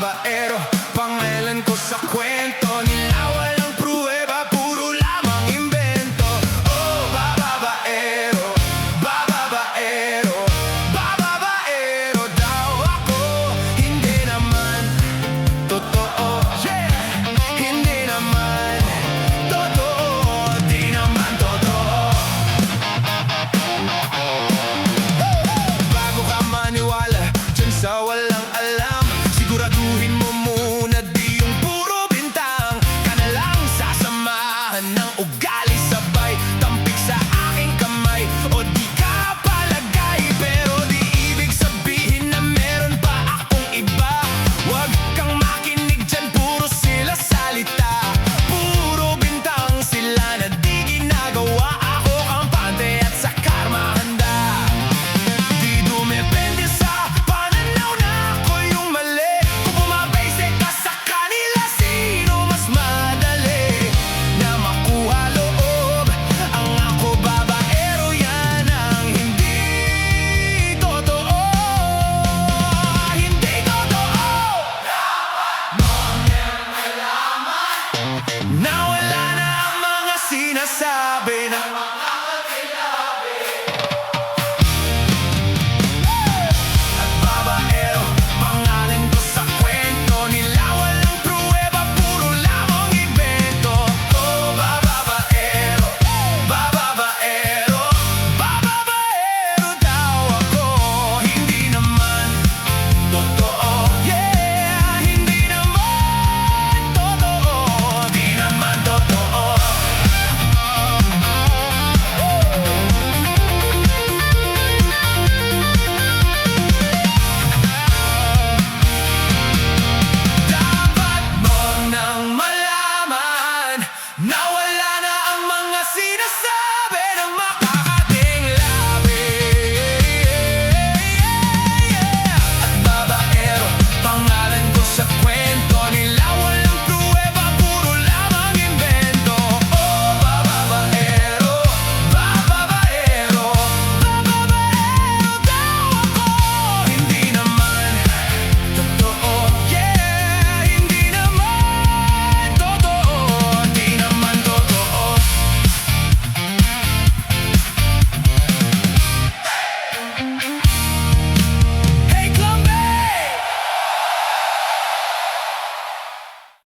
babaero, pangalan ko sa kwento nila walang pruweba, puro lamang imbento. Oh, bababaero, bababaero, bababaero daw ako. Hindi naman totoo, yeah. Hindi naman totoo, di naman totoo. Bago ka maniwala dyan sa walang alam, siguraduhin mo